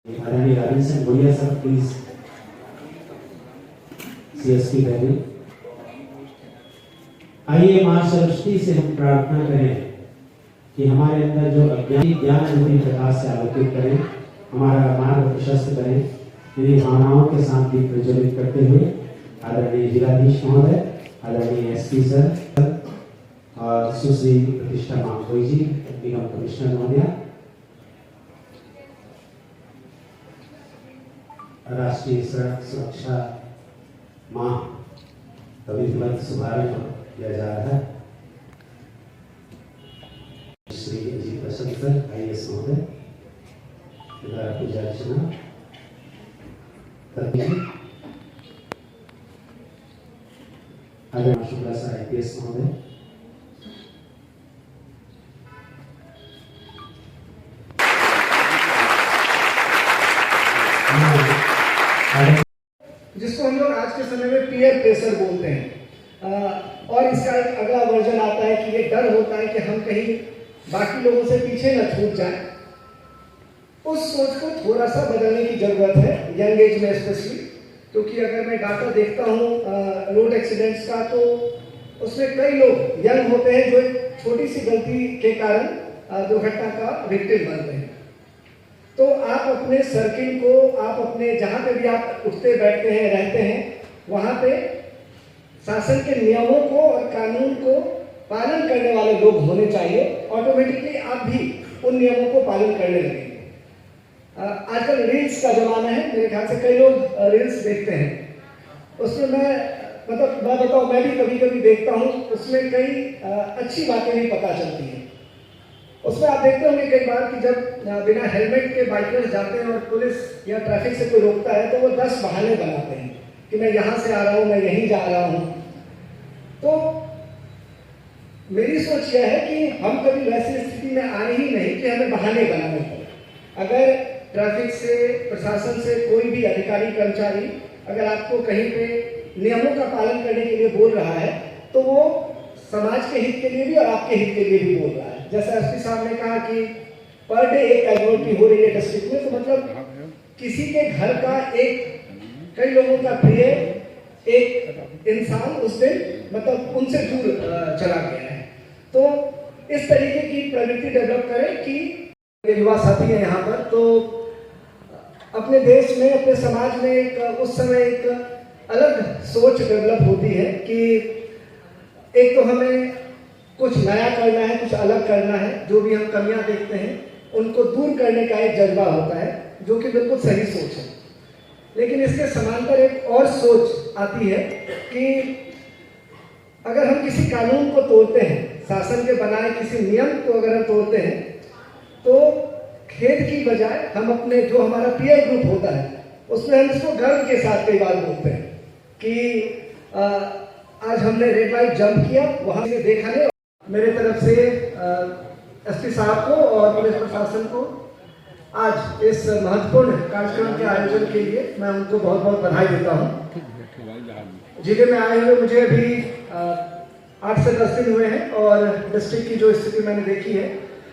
आदरणीय राजेश सिंह गुड़िया sir please CSP rally. आइए मां सरस्वती से हम प्रार्थना करें कि हमारे अंदर जो अज्ञानी ज्ञान रूपी प्रकाश से आलोकित करें, हमारा मार्ग प्रशस्त करें। इन्हीं भावनाओं के साथ भी प्रज्वलित करते हुए आदरणीय जिलाधीश महोदय, आदरणीय एसपी सर और सुश्री प्रतिष्ठा मामकोई जी, निगम कमिश्नर महोदय, राष्ट्रीय सड़क सुरक्षा माह का विधिवत शुभारंभ किया जा रहा है। श्री जी प्रसन्न सर आईएएस महोदय द्वारा पूजा अर्चना करते हैं। आदरणीय शुक्ला सर आईपीएस महोदय, जिसको हम लोग आज के समय में पीयर प्रेशर बोलते हैं। और इसका एक अगला वर्जन आता है कि ये डर होता है कि हम कहीं बाकी लोगों से पीछे न छूट जाएं। उस सोच को थोड़ा सा बदलने की जरूरत है यंग एज में स्पेशली, क्योंकि अगर मैं डाटा देखता हूँ रोड एक्सीडेंट्स का, तो उसमें कई लोग यंग होते हैं जो एक छोटी सी गलती के कारण दुर्घटना का विक्टिम बनते हैं। तो आप अपने सर्किल को, आप अपने जहाँ पे भी आप उठते बैठते हैं रहते हैं, वहाँ पे शासन के नियमों को और कानून को पालन करने वाले लोग होने चाहिए। ऑटोमेटिकली आप भी उन नियमों को पालन करने लगेंगे। आजकल रील्स का जमाना है, मेरे ख्याल से कई लोग रील्स देखते हैं। उसमें मैं बताऊँ, मैं भी कभी कभी देखता हूँ, उसमें कई अच्छी बातें भी पता चलती हैं। उसमें आप देखते होंगे कई बार कि जब बिना हेलमेट के बाइकर्स जाते हैं और पुलिस या ट्रैफिक से कोई रोकता है, तो वो 10 बहाने बनाते हैं कि मैं यहाँ से आ रहा हूँ, मैं यहीं जा रहा हूँ। तो मेरी सोच यह है कि हम कभी वैसी स्थिति में आए ही नहीं कि हमें बहाने बनाने पड़े। अगर ट्रैफिक से, प्रशासन से कोई भी अधिकारी कर्मचारी अगर आपको कहीं पे नियमों का पालन करने के लिए बोल रहा है, तो वो समाज के हित के लिए भी और आपके हित के लिए भी बोल रहा है। जैसा एसपी साहब ने कहा कि पर डे एक कैजुअलिटी हो रही है डिस्ट्रिक्ट में, तो मतलब किसी के घर का कई लोगों का प्रिय एक इंसान उस दिन मतलब उनसे दूर चला गया है। तो इस तरीके की प्रवृत्ति डेवलप करें कि युवा साथी हैं यहाँ पर, तो अपने देश में, अपने समाज में उस समय एक अलग सोच डेवलप होती है कि एक तो हमें कुछ नया करना है, कुछ अलग करना है। जो भी हम कमियां देखते हैं उनको दूर करने का एक जज्बा होता है, जो कि बिल्कुल सही सोच है। लेकिन इसके समांतर एक और सोच आती है कि अगर हम किसी कानून को तोड़ते हैं, शासन के बनाए किसी नियम को अगर हम तोड़ते हैं, तो खेद की बजाय हम अपने जो हमारा पीयर ग्रुप होता है उसमें हम इसको गर्व के साथ कई बार बोलते हैं कि आज हमने रेड लाइट जंप किया, वहां से देखा नहीं। मेरे तरफ से एसपी साहब को और पुलिस प्रशासन को आज इस महत्वपूर्ण कार्यक्रम के आयोजन के लिए मैं उनको बहुत बहुत बधाई देता हूं। जिले में आए हुए मुझे अभी 8 से 10 दिन हुए हैं और डिस्ट्रिक्ट की जो स्थिति मैंने देखी है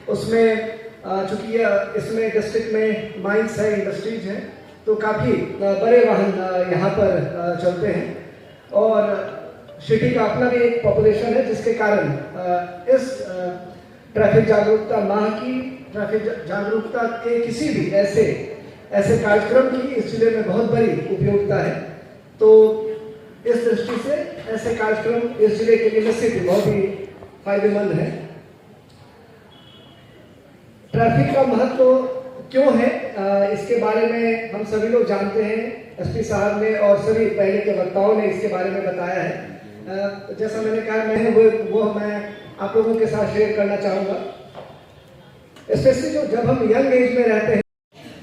उसमें चूंकि इसमें डिस्ट्रिक्ट में माइंस है, इंडस्ट्रीज हैं, तो काफ़ी बड़े वाहन यहाँ पर चलते हैं और सिटी का अपना भी एक पॉपुलेशन है, जिसके कारण इस ट्रैफिक जागरूकता माह की, ट्रैफिक जागरूकता के किसी भी ऐसे कार्यक्रम की इस जिले में बहुत बड़ी उपयोगिता है। तो इस दृष्टि से ऐसे कार्यक्रम इस जिले के लिए निश्चित ही बहुत ही फायदेमंद है। ट्रैफिक का महत्व क्यों है, इसके बारे में हम सभी लोग जानते हैं। एसपी साहब ने और सभी पहले के वक्ताओं ने इसके बारे में बताया है। जैसा मैंने कहा, वो मैं आप लोगों के साथ शेयर करना चाहूँगा। स्पेशली जब हम यंग एज में रहते हैं,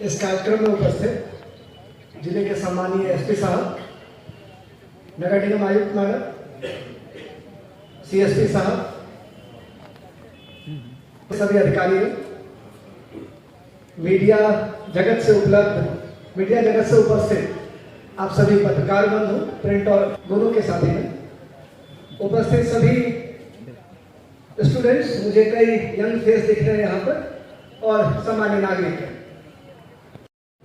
इस कार्यक्रम में उपस्थित जिले के सम्मानीय एसपी साहब, नगर निगम आयुक्त मैडम, सीएसपी साहब, सभी अधिकारी, मीडिया जगत से उपस्थित आप सभी पत्रकार बंधु, प्रिंट और दोनों के साथी में उपस्थित सभी स्टूडेंट्स, मुझे कई यंग फेस दिख रहे हैं यहाँ पर, और सामान्य नागरिक।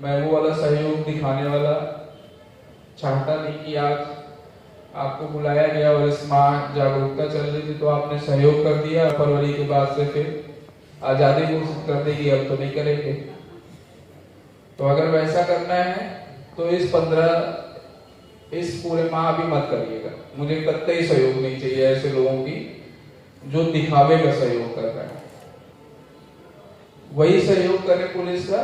मैं वो वाला सहयोग दिखाने वाला चाहता नहीं कि आज आपको बुलाया गया और इस माह जागरूकता चल रही थी तो आपने सहयोग कर दिया, फरवरी के बाद से फिर आज़ादी घोषित कर देगी, अब तो नहीं करेंगे। तो अगर वैसा करना है तो इस पूरे माह भी मत करिएगा। मुझे कतई सहयोग नहीं चाहिए ऐसे लोगों की जो दिखावे का सहयोग कर रहे हैं। वही सहयोग करें पुलिस का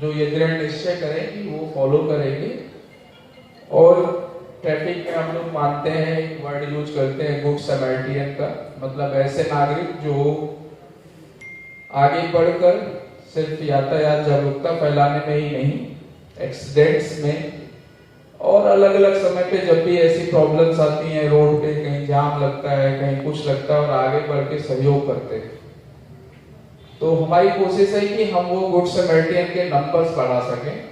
जो ये दृढ़ निश्चय करें कि वो फॉलो करेंगे। और ट्रैफिक में हम लोग मानते हैं, एक वर्ड यूज करते हैं गुड समैरिटियन का, मतलब ऐसे नागरिक जो आगे बढ़कर सिर्फ यातायात जागरूकता फैलाने में ही नहीं, एक्सीडेंट्स में और अलग अलग समय पे जब भी ऐसी प्रॉब्लम्स आती हैं, रोड पे कहीं जाम लगता है, कहीं कुछ लगता है, और आगे बढ़ के सहयोग करते हैं। तो हमारी कोशिश है कि हम वो गुड समैरिटियन के नंबर्स बढ़ा सकें,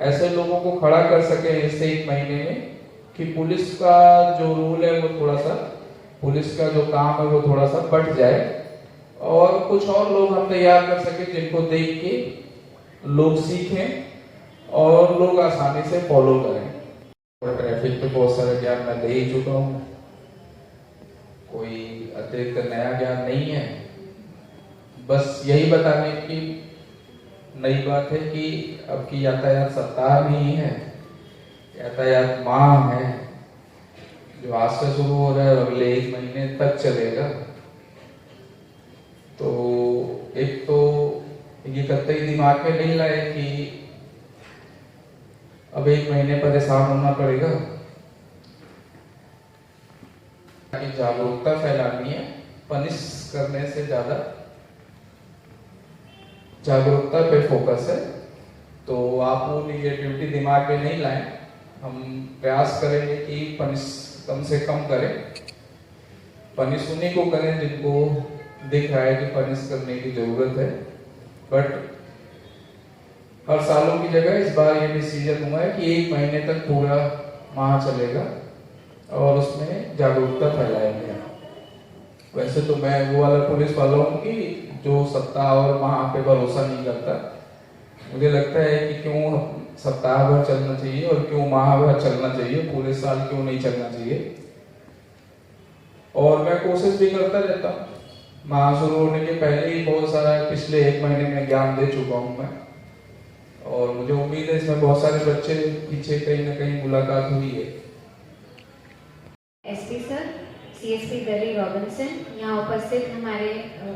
ऐसे लोगों को खड़ा कर सकें इससे एक महीने में कि पुलिस का जो रूल है वो थोड़ा सा, पुलिस का जो काम है वो थोड़ा सा बढ़ जाए और कुछ और लोग हम तैयार कर सके जिनको देख के लोग सीखें और लोग आसानी से फॉलो करें। और ट्रैफिक पे बहुत सारा ज्ञान मैं दे ही चुका हूँ, कोई अतिरिक्त नया ज्ञान नहीं है। बस यही बताने की नई बात है कि अब की यातायात सप्ताह नहीं है, यातायात माह है जो आज से शुरू हो रहा है और अगले 1 महीने तक चलेगा। तो एक तो ये कतई दिमाग में नहीं लाए कि अब 1 महीने परेशान होना पड़ेगा। जागरूकता फैलानी है, पनिश करने से ज्यादा जागरूकता पे फोकस है। तो आप वो निगेटिविटी दिमाग में नहीं लाएं। हम प्रयास करेंगे कि पनिश कम से कम करें, पनिश उन्हीं को करें जिनको दिख रहा है कि पनिश करने की जरूरत है। बट हर सालों की जगह इस बार ये डिसीजन हुआ है कि 1 महीने तक पूरा माह चलेगा और उसमें जागरूकता फैलाएंगे। वैसे तो मैं वो वाला पुलिस वाला हूँ कि जो सप्ताह और माह पे भरोसा नहीं करता। मुझे लगता है कि क्यों सप्ताह भर चलना चाहिए और क्यों माह भर चलना चाहिए, पूरे साल क्यों नहीं चलना चाहिए। और मैं कोशिश भी करता रहता हूँ, माह शुरू होने के पहले ही बहुत सारा पिछले 1 महीने में ज्ञान दे चुका हूँ मैं, और मुझे उम्मीद है इसमें बहुत सारे बच्चे पीछे कहीं ना कहीं मुलाकात हुई है। एसपी सर, सीएसपी दर्री रॉबिन्सन, यहाँ उपस्थित हमारे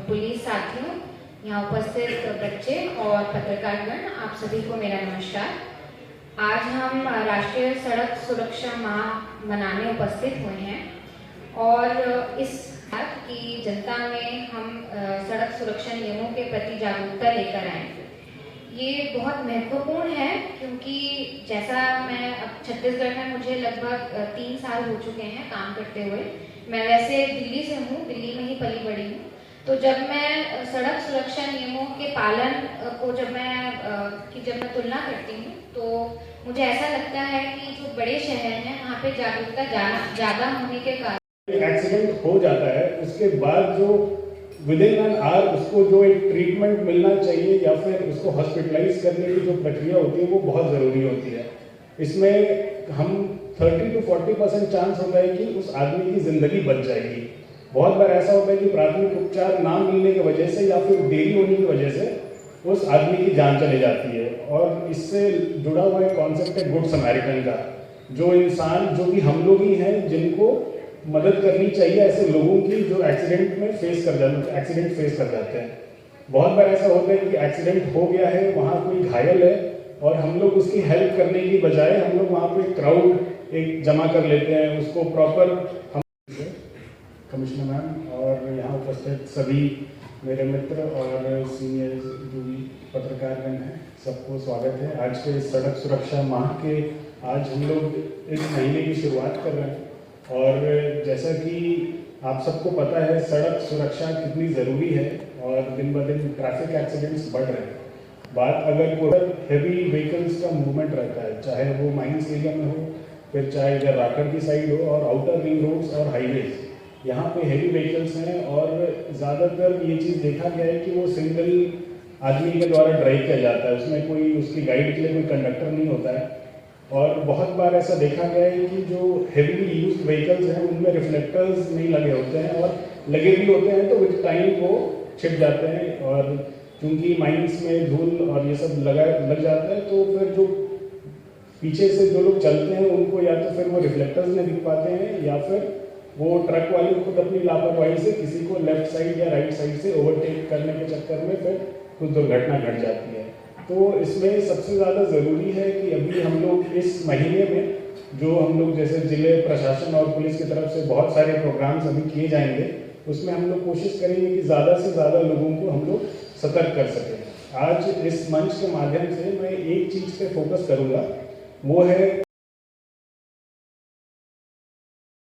पुलिस साथियों, यहाँ उपस्थित बच्चे और पत्रकारगण, आप सभी को मेरा नमस्कार। आज हम राष्ट्रीय सड़क सुरक्षा माह मनाने उपस्थित हुए हैं और इस बात की जनता में हम सड़क सुरक्षा नियमों के प्रति जागरूकता लेकर आए। ये बहुत महत्वपूर्ण है क्योंकि जैसा मैं अब छत्तीसगढ़ में मुझे लगभग 3 साल हो चुके हैं काम करते हुए। मैं वैसे दिल्ली से हूँ, दिल्ली में ही पली बड़ी हूँ। तो जब मैं सड़क सुरक्षा नियमों के पालन को जब मैं तुलना करती हूँ तो मुझे ऐसा लगता है कि जो बड़े शहर हैं वहाँ पे जागरूकता ज़्यादा होने के कारण एक्सीडेंट हो जाता है, उसके बाद जो विदिन एन आवर उसको जो एक ट्रीटमेंट मिलना चाहिए या फिर उसको हॉस्पिटलाइज करने की जो प्रक्रिया होती है वो बहुत ज़रूरी होती है। इसमें हम 30 to 40% चांस होता है कि उस आदमी की ज़िंदगी बच जाएगी। बहुत बार ऐसा होता है कि प्राथमिक उपचार ना मिलने की वजह से या फिर देरी होने की वजह से उस आदमी की जान चली जाती है। और इससे जुड़ा हुआ एक कॉन्सेप्ट है गुड समैरिटन का, जो इंसान जो कि हम लोग ही हैं जिनको मदद करनी चाहिए ऐसे लोगों की जो एक्सीडेंट फेस कर जाते हैं। बहुत बार ऐसा होता है कि एक्सीडेंट हो गया है, वहाँ कोई घायल है और हम लोग उसकी हेल्प करने की बजाय हम लोग वहाँ पे क्राउड एक जमा कर लेते हैं, उसको प्रॉपर हम कमिश्नर मैम और यहाँ उपस्थित सभी मेरे मित्र और सीनियर जो भी पत्रकारगण हैं, सबको स्वागत है। आज के सड़क सुरक्षा माह के आज हम लोग इस महीने की शुरुआत कर रहे हैं और जैसा कि आप सबको पता है सड़क सुरक्षा कितनी ज़रूरी है और दिन ब दिन ट्रैफिक एक्सीडेंट्स बढ़ रहे हैं। बात अगर कोई हेवी व्हीकल्स का मूवमेंट रहता है, चाहे वो माइंस एरिया में हो, फिर चाहे इधर राकड़ की साइड हो और आउटर रिंग रोड्स और हाईवेज, यहाँ पे हेवी व्हीकल्स हैं और ज़्यादातर ये चीज़ देखा गया है कि वो सिंगल आदमी के द्वारा ड्राइव किया जाता है, उसमें कोई उसकी गाइड के लिए कोई कंडक्टर नहीं होता है। और बहुत बार ऐसा देखा गया है कि जो हेवीली यूज्ड व्हीकल्स हैं उनमें रिफ्लेक्टर्स नहीं लगे होते हैं, और लगे भी होते हैं तो विद टाइम वो छिप जाते हैं, और क्योंकि माइंस में धूल और ये सब लग जाता है तो फिर जो पीछे से जो लोग चलते हैं उनको या तो फिर वो रिफ्लेक्टर्स नहीं दिख पाते हैं, या फिर वो ट्रक वाले खुद अपनी लापरवाही से किसी को लेफ्ट साइड या राइट साइड से ओवरटेक करने के चक्कर में फिर कुछ दुर्घटना घट जाती है। तो इसमें सबसे ज़्यादा ज़रूरी है कि अभी हम लोग इस महीने में जो हम लोग जैसे जिले प्रशासन और पुलिस की तरफ से बहुत सारे प्रोग्राम्स अभी किए जाएंगे, उसमें हम लोग कोशिश करेंगे कि ज़्यादा से ज़्यादा लोगों को हम लोग सतर्क कर सकें। आज इस मंच के माध्यम से मैं एक चीज़ पे फोकस करूँगा, वो है